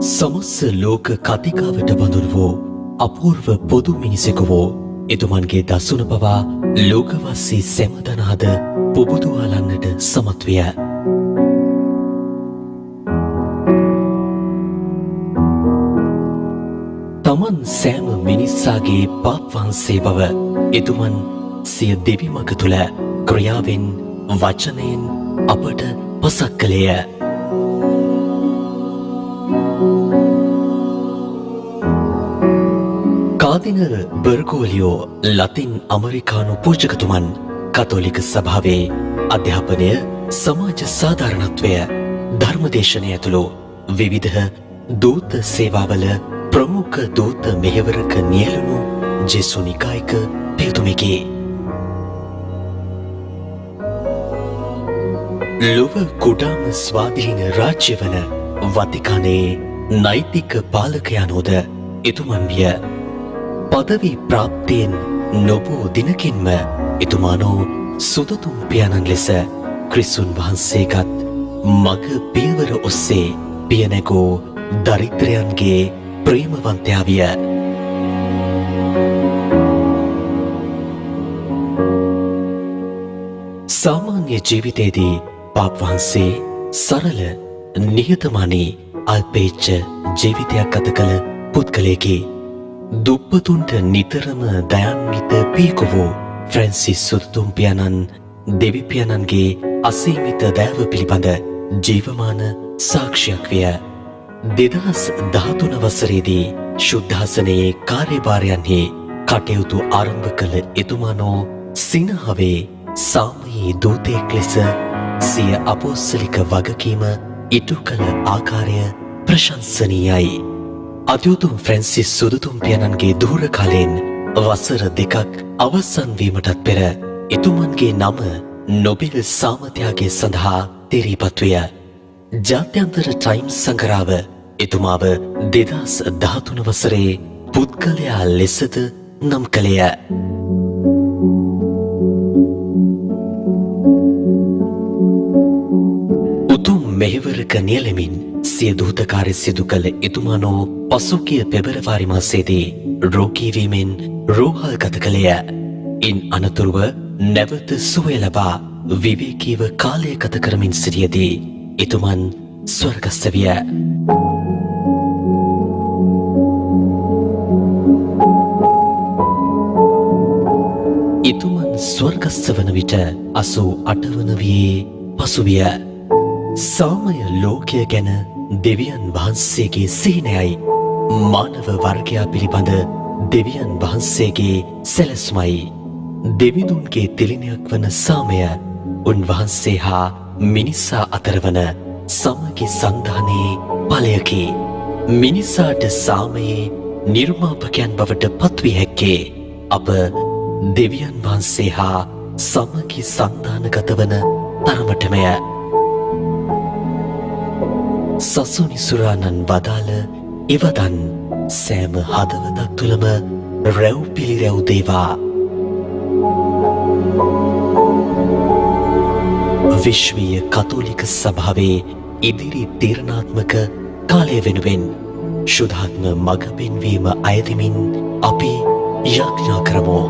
සමස්ත ලෝක කතිකාවට බඳුන් වූ අපූර්ව පොදු මිනිසෙකු වූ එතුමන්ගේ දසුන පවා ලෝකවාසී සැම දනාද පුබුදුවාලන්නට සමත් විය. තමන් සෑම මිනිස්සාගේ පාප් වහන්සේ බව එතුමන් සිය දෙවි මඟ තුළ ක්‍රියාවෙන් වචනයෙන් අපට පසක් කළේය. කාදිනර් බර්ගෝලියෝ ලතින් අමරිකානු පූජකතුමන් කතෝලික සභාවේ අධ්‍යාපනය සමාජ සාධාරණත්වය ධර්මදේශනය ඇතුළු විවිධ දූත සේවාවල ප්‍රමුඛ දූත මෙහෙවරක නියැලුණු ජෙසු නිකායික පියතුමෙකි. ලොව කුඩාම ස්වාධීන රාජ්‍ය වන වතිකානයේ නෛතික පාලකයානෝද එතුමන් විය. පදවි ප්‍රාප්තියෙන් නොබෝ දිනකින්ම එතුමානෝ සුදතුම් පියාණන් ලෙස ක්‍රිස්තුන් වහන්සේගත් මග පියවර ඔස්සේ පියනැගූ දරිද්‍රයන්ගේ ප්‍රේමවන්තයා විය. සාමාන්‍ය ජීවිතයේදී පාප් වහන්සේ සරල නිහතමානී අල්පේච්ඡ ජීවිතයක් ගත කළ පුද්ගලයෙකි. දුප්පතුන්ට නිතරම දයාන්විත පියකු වූ ෆ්‍රැන්සිස් සුදතුම් පියාණන් දෙවි පියාණන්ගේ අසීමිත දයාව පිළිබඳ ජීවමාන සාක්ෂියක් විය. 2013 වසරේදී ශුද්ධාසනයේ කාර්යභාරයන්හි කටයුතු ආරම්භ කළ එතුමානෝ සිනහවේ සාමයේ දූතයෙක් ලෙස සිය අපොස්තලික වගකීම ඉටු කළ ආකාරය ප්‍රශංසනීයයි. අතිඋතුම් ෆ්‍රැන්සිස් සුදතුම් පියාණන්ගේ දුර කාලයෙන් වසර 2ක් අවසන් වීමටත් පෙර එතුමන්ගේ නම නොබෙල් සාමත්‍යගේ සඳහා තෙරීපත් විය. ජාත්‍යන්තර ටයිම්ස් සංග්‍රහව එතුමාව 2013 වසරේ පුද්ගලයා ලෙසද නම් කළේය. උතුම් මෙහෙවරක නියැලෙමින් සිය දූතකාර්ය සිදු කළ එතුමානෝ පසුගිය පෙබරවාරි මාසයේදී රෝගී වීමෙන් රෝහල්ගත කළේය. ඉන් අනතුරුව නැවත සුවය ලබා විවේකීව කාලය ගත කරමින් සිටියදී එතුමන් ස්වර්ගස්ථ විය. එතුමන් ස්වර්ගස්ථ වන විට 88 වන වියේ පසුවිය. සාමය ලෝකය ගැන දෙවියන් වහන්සේගේ සිහිනයයි මානව වර්ගයා පිළිබඳ දෙවියන් වහන්සේගේ සැලැස්මයි. දෙවිඳුන්ගේ තිලිනයක් වන සාමය උන්වහන්සේ හා මිනිසා අතර වන සමගි සන්ධානයේ ඵලයකි. මිනිසාට සාමයේ නිර්මාපකයන් බවට පත්විය හැක්කේ අප දෙවියන් වහන්සේ හා සමගි සන්ධානගත වන තරමටමය. සසුනිසුරාණන් වදාළ ඉවදන් සෑම හදවතක් තුළම රැව් පිළිරැව් දේවා. විශ්වීය කතෝලික සභාවේ ඉදිරි තීරණාත්මක කාලය වෙනුවෙන් ශුද්ධාත්ම මඟ පෙන්වීම අයදිමින් අපි යාඥා කරමු.